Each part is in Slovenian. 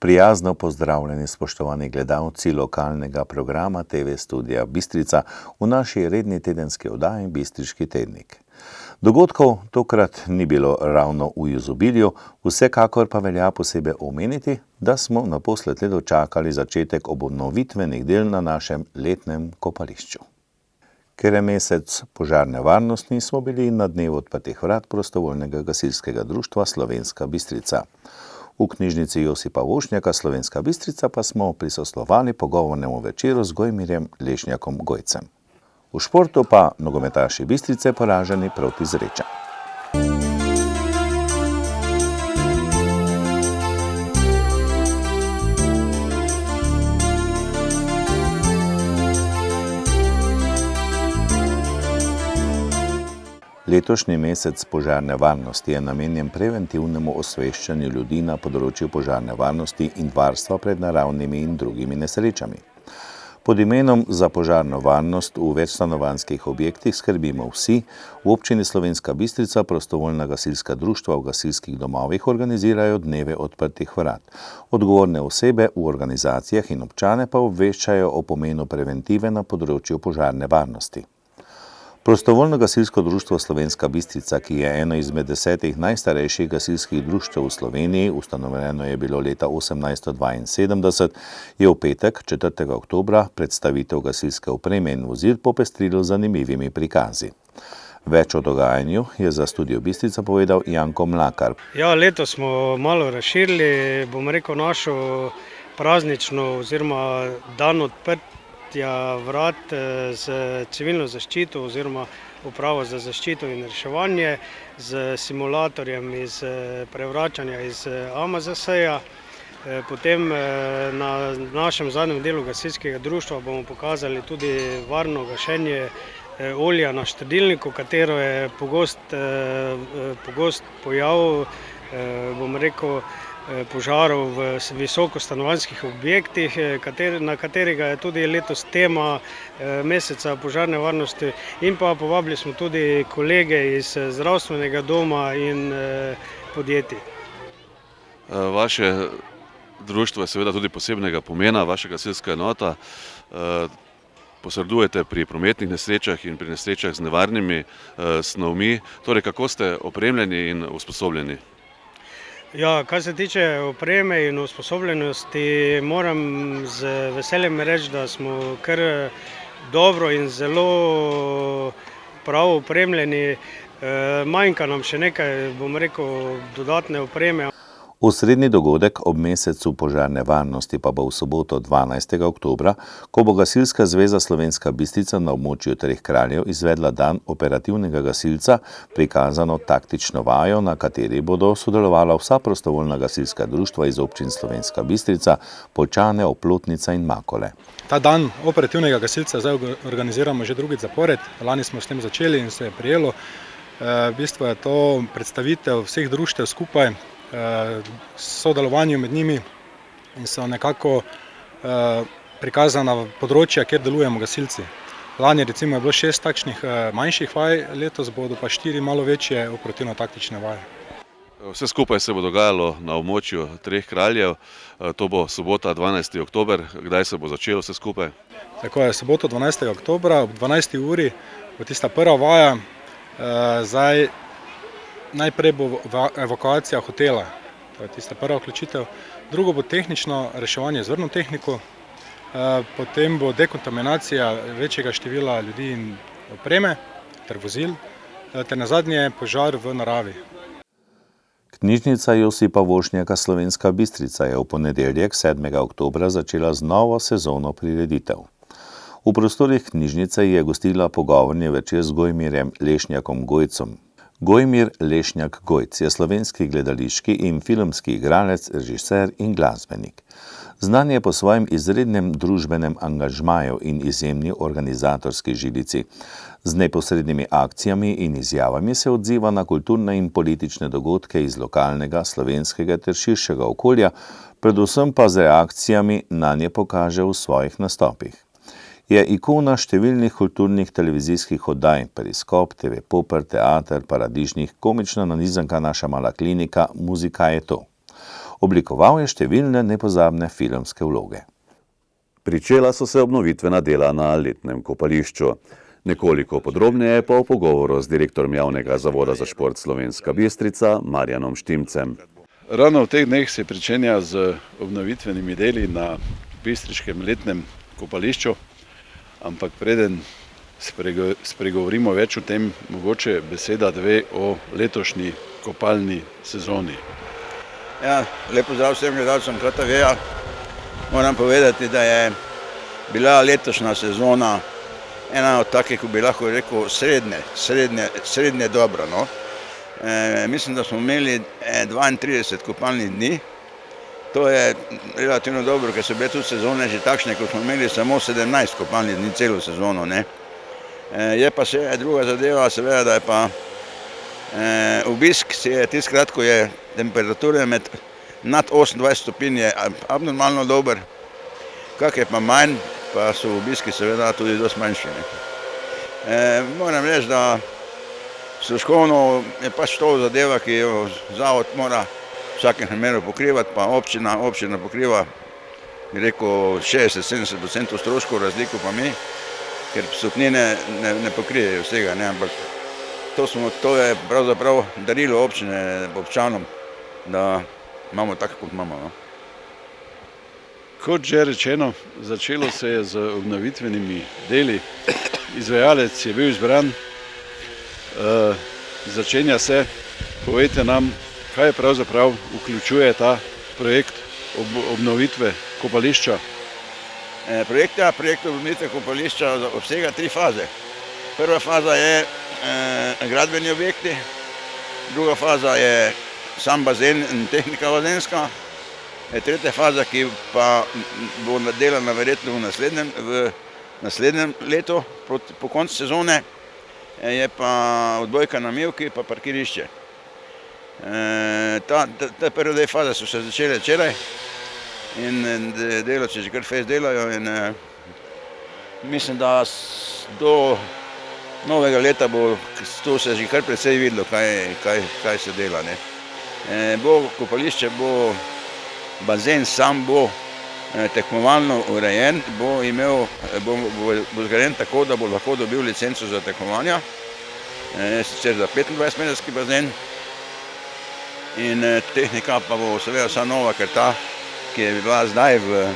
Prijazno pozdravljeni spoštovani gledalci lokalnega programa TV Studia Bistrica v naši redni tedenski oddaji Bistriški tednik. Dogodkov tokrat ni bilo ravno v izobilju, vsekakor pa velja posebej omeniti, da smo naposled dočakali začetek obnovitvenih del na našem letnem kopališču. Ker je mesec požarne varnosti, smo bili na dnevu odprtih vrat prostovoljnega gasilskega društva Slovenska Bistrica. V knjižnici Josipa Vošnjaka Slovenska Bistrica pa smo prisostvovali pogovornemu večeru z Gojmirjem Lešnjakom Gojcem. V športu pa nogometaši Bistrice poraženi proti Zrečam. Letošnji mesec požarne varnosti je namenjen preventivnemu osveščanju ljudi na področju požarne varnosti in varstva pred naravnimi in drugimi nesrečami. Pod imenom Za požarno varnost v večstanovanjskih objektih skrbimo vsi, v občini Slovenska Bistrica prostovoljna gasilska društva v gasilskih domovih organizirajo dneve odprtih vrat. Odgovorne osebe v organizacijah in občane pa obveščajo o pomenu preventive na področju požarne varnosti. Prostovoljno gasilsko društvo Slovenska Bistrica, ki je eno izmed 10 najstarejših gasilskih društev v Sloveniji, ustanovljeno je bilo leta 1872, je v petek, 4. oktobra, predstavitev gasilske opreme in vozil popestrilo z zanimivimi prikazi. Več o dogajanju je za Studio Bistrica povedal Janko Mlakar. Ja, letos smo malo razširili, našo praznično oziroma dan odprtja vrat z civilno zaščito oziroma upravo za zaščito in reševanje, z simulatorjem iz prevračanja iz AMZS-ja. Potem na našem zadnjem delu gasilskega društva bomo pokazali tudi varno gašenje olja na štedilniku, katero je pogost pojav, požarov v visokostanovanjskih objektih, na katerega je tudi letos tema meseca požarne varnosti, in pa povabili smo tudi kolege iz zdravstvenega doma in podjetij. Vaše društvo je seveda tudi posebnega pomena, vaša gasilska enota. Posredujete pri prometnih nesrečah in pri nesrečah z nevarnimi snovmi. Torej, kako ste opremljeni in usposobljeni? Ja, kar se tiče opreme in usposobljenosti, moram z veseljem reči, da smo kar dobro in zelo prav opremljeni. Manjka nam še nekaj, dodatne opreme. Osrednji dogodek ob mesecu požarne varnosti pa bo v soboto 12. oktobra, ko bo Gasilska zveza Slovenska Bistrica na območju Treh kraljev izvedla dan operativnega gasilca, prikazano taktično vajo, na kateri bodo sodelovala vsa prostovoljna gasilska društva iz občin Slovenska Bistrica, Poljčane, Oplotnica in Makole. Ta dan operativnega gasilca zdaj organiziramo že drugič zapored. Lani smo s tem začeli in se je prijelo. V bistvu je to predstavitev vseh društev skupaj, sodelovanju med njimi, in so nekako prikazana področja, kjer delujemo gasilci. Lani recimo je bilo 6 takšnih manjših vaj, letos bodo pa 4 malo večje operativno-taktične vaje. Vse skupaj se bo dogajalo na območju Treh kraljev. To bo sobota 12. oktober. Kdaj se bo začelo vse skupaj? Tako je, soboto 12. oktobra ob 12. uri bo tista prva vaja. Najprej bo evakuacija hotela, to je tista prva vključitev. Drugo bo tehnično reševanje z vrtno tehniko, potem bo dekontaminacija večjega števila ljudi in opreme ter vozil, ter nazadnje požar v naravi. Knjižnica Josipa Vošnjaka Slovenska Bistrica je v ponedeljek 7. oktobra začela z novo sezono prireditev. V prostorih knjižnice je gostila pogovorni večer z Gojmirjem Lešnjakom Gojcem. Gojmir Lešnjak Gojc je slovenski gledališki in filmski igralec, režiser in glasbenik. Znan je po svojem izrednem družbenem angažmaju in izjemni organizatorski žilici. Z neposrednimi akcijami in izjavami se odziva na kulturne in politične dogodke iz lokalnega, slovenskega ter širšega okolja, predvsem pa z reakcijami nanje pokaže v svojih nastopih. Je ikona številnih kulturnih televizijskih oddaj, Periskop, TV Poper, Teater, Paradižnik, komična nanizanka Naša mala klinika, Muzika je to. Oblikoval je številne nepozabne filmske vloge. Pričela so se obnovitvena dela na letnem kopališču. Nekoliko podrobneje pa v pogovoru z direktorom Javnega zavoda za šport Slovenska Bistrica, Marjanom Štimcem. Ravno v teh dneh se pričenja z obnovitvenimi deli na bistriškem letnem kopališču, ampak preden spregovorimo več o tem, mogoče beseda dve o letošnji kopalni sezoni. Ja, lep pozdrav vsem gledalcem KTV-ja. Moram povedati, da je bila letošnja sezona ena od takih, ko bi lahko rekel, srednje dobro. No? Mislim, da smo imeli 32 kopalnih dni. To je relativno dobro, ker so bile tudi sezone že takšne, ko smo imeli samo 17 kopalnih dni celo sezono. Ne? Je pa še druga zadeva, seveda, da je pa obisk, tiskrat, ko je temperature nad 28 stopinj, je abnormalno dober, kak je pa manj, pa so obiski seveda tudi dosti manjši. Moram reči, da stroškovno je pač to zadeva, ki jo zavod mora v vsakem primeru pokrivati, pa občina pokriva, bi rekel, 60-70% stroškov, razliko pa mi, ker vstopnine ne pokrijejo vsega, ne, ampak to je pravzaprav darilo občanom, da imamo tako, kot imamo. No. Kot že rečeno, začelo se je z obnovitvenimi deli. Izvajalec je bil izbran. Začenja se. Povejte nam, kaj pravzaprav vključuje ta projekt obnovitve kopališča. Projekt obnovitve kopališča obsega 3 faze. Prva faza je gradbeni objekti, druga faza je sam bazen in tehnika bazenska, tretja faza, ki pa bo delana verjetno v naslednjem letu, po koncu sezone, je pa odbojka na mivki pa parkirišče. Te prve 2 faze so se začele včeraj in delavci že kar fejst delajo in mislim, da do novega leta bo to se že kar precej videlo, kaj se dela. Ne. Bo kopališče, bo bazen sam bo tekmovalno urejen, bo zgrajen tako, da bo lahko dobil licenco za tekmovanja, sicer za 25-metrski bazen. In tehnika pa bo seveda vsa nova, ker ta, ki je bila zdaj v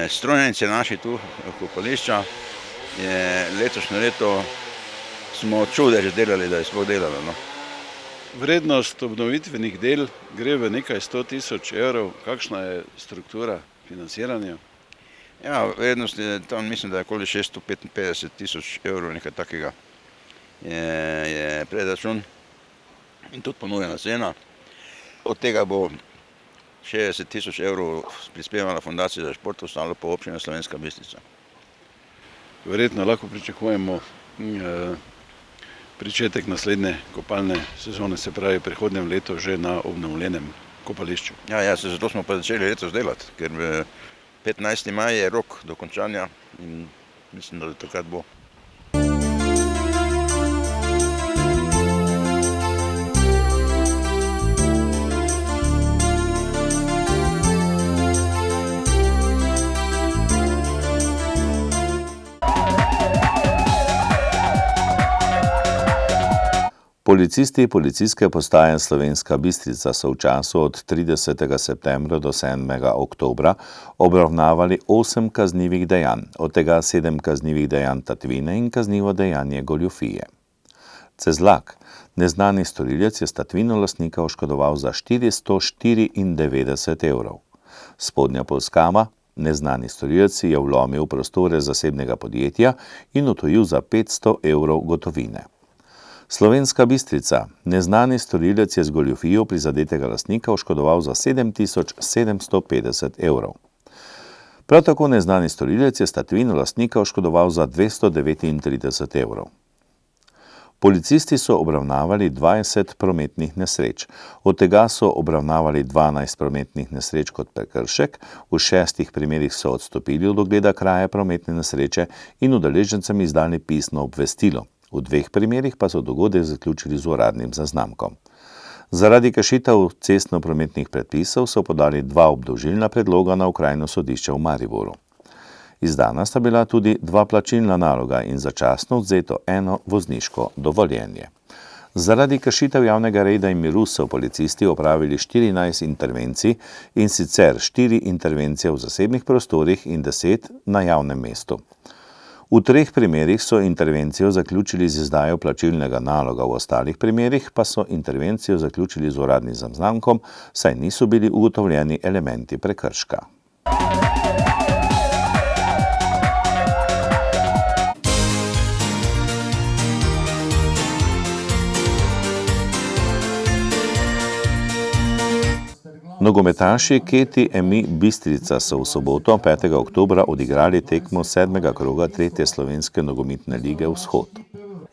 strojnici naši tu kopališča, je letošnje leto smo čudež delali, da je sploh delalo. No. Vrednost obnovitvenih del gre v nekaj 100 000 evrov. Kakšna je struktura financiranja? Ja, vrednost je tam, mislim, da je okoli 655 000 evrov, nekaj takega je predračun in tudi ponujena cena. Od tega bo 60 000 evrov prispevala Fundacija za šport, ostalo pa občina Slovenska Bistrica. Verjetno lahko pričakujemo pričetek naslednje kopalne sezone, se pravi prihodnjem letu že na obnovljenem kopališču. Ja, zato smo pa začeli letos delati, ker 15. maj je rok dokončanja in mislim, da takrat bo. Policisti policijske postaje Slovenska Bistrica so v času od 30. septembra do 7. oktobra obravnavali 8 kaznivih dejanj, od tega 7 kaznivih dejanj tatvine in kaznivo dejanje goljufije. Cezlak, neznani storilec, je s tatvino lastnika oškodoval za 494 evrov. Spodnja Polskava, neznani storilec je vlomil v prostore zasebnega podjetja in odtujil za 500 evrov gotovine. Slovenska Bistrica, neznani storilec je z goljufijo prizadetega lastnika oškodoval za 7750 evrov. Prav tako neznani storilec je s tatvino lastnika oškodoval za 239 evrov. Policisti so obravnavali 20 prometnih nesreč, od tega so obravnavali 12 prometnih nesreč kot prekršek, v 6 primerih so odstopili od ogleda kraja prometne nesreče in udeležencem izdali pisno obvestilo. V 2 primerih pa so dogodek zaključili z uradnim zaznamkom. Zaradi kršitev cestno-prometnih predpisov so podali 2 obdolžilna predloga na okrajno sodišče v Mariboru. Izdana sta bila tudi 2 plačilna naloga in začasno odvzeto 1 vozniško dovoljenje. Zaradi kršitev javnega reda in miru so policisti opravili 14 intervencij, in sicer 4 intervencije v zasebnih prostorih in 10 na javnem mestu. V 3 primerih so intervencijo zaključili z izdajo plačilnega naloga, v ostalih primerih pa so intervencijo zaključili z uradnim zaznamkom, saj niso bili ugotovljeni elementi prekrška. Nogometaši Keti Emi Bistrica so v soboto 5. oktobra odigrali tekmo 7. kroga 3. slovenske nogometne lige Vzhod.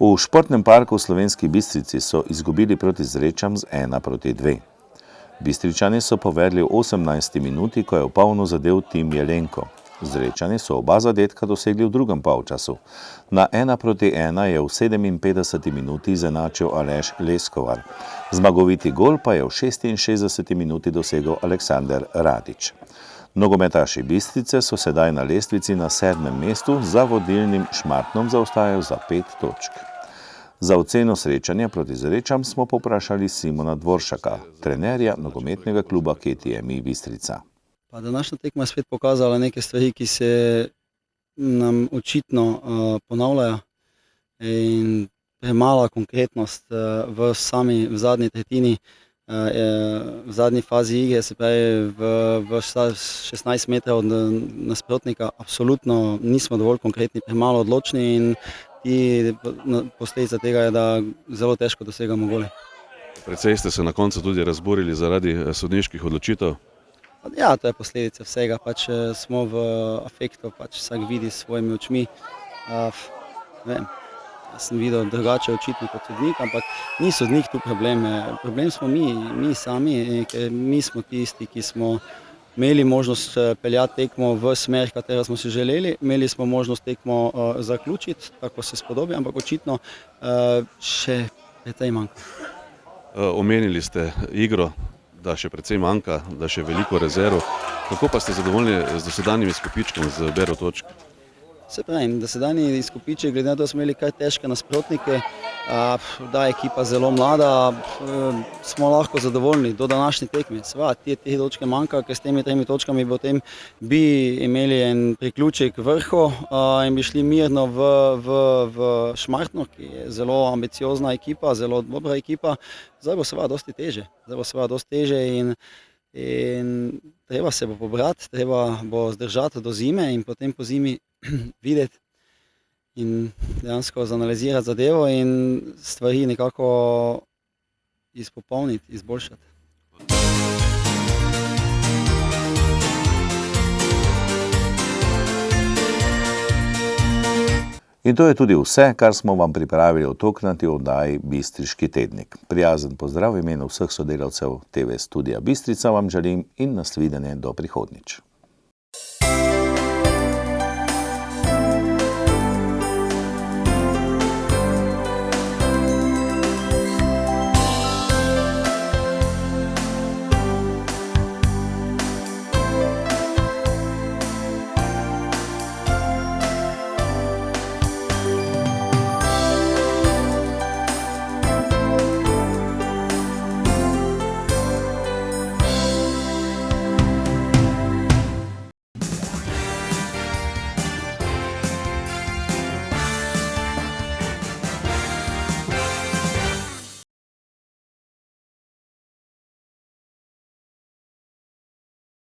V športnem parku v Slovenski Bistrici so izgubili proti Zrečam z 1:2. Bistričani so povedli v 18. minuti, ko je v polno zadel Tim Jelenko. Zrečani so oba zadetka dosegli v drugem polčasu. Na 1:1 je v 57. minuti izenačil Aleš Leskovar. Zmagoviti gol pa je v 66. minuti dosegel Aleksander Radić. Nogometaši Bistrice so sedaj na lestvici na 7. mestu, za vodilnim Šmartnom zaostajajo za 5 točk. Za oceno srečanja proti Zrečam smo povprašali Simona Dvoršaka, trenerja nogometnega kluba Keti Emi Bistrica. Pa današnja tekma je spet pokazala neke stvari, ki se nam očitno ponavljajo, in premala konkretnost v zadnji tretjini, v zadnji fazi igre, se pravi v 16 metrov od nasprotnika. Absolutno nismo dovolj konkretni, premalo odločni, in posledica tega je, da zelo težko dosegamo gole. Precej ste se na koncu tudi razburili zaradi sodniških odločitev. Ja, to je posledica vsega, pač smo v afektu, pač vsak vidi s svojimi očmi. Vem, jaz sem videl drugače očitno kot sodnik, ampak ni sodnik tu problem. Problem smo mi sami, ker mi smo tisti, ki smo imeli možnost peljati tekmo v smer, katero smo si želeli. Imeli smo možnost tekmo zaključiti, tako se spodobi, ampak očitno še precej manjka. Omenili ste igro, da še precej manjka, da še veliko rezerv. Kako pa ste zadovoljni z dosedanjim izkupičkom, z bero točk? Se pravi, dosedanji izkupiček, glede na to, da smo imeli kar težke nasprotnike, da je ekipa zelo mlada, smo lahko zadovoljni do današnje tekme. Seveda, te 3 točke manjka, ker s temi 3 točkami potem bi imeli en priključek vrhu in bi šli mirno v Šmartno, ki je zelo ambiciozna ekipa, zelo dobra ekipa. Zdaj bo seveda dosti teže in treba se bo pobrati, treba bo zdržati do zime in potem po zimi videti in dejansko zanalizirati zadevo in stvari nekako izpopolniti, izboljšati. In to je tudi vse, kar smo vam pripravili v tokratni oddaji Bistriški tednik. Prijazen pozdrav v imenu vseh sodelavcev TV Studia Bistrica vam želim in nasvidenje do prihodnjič.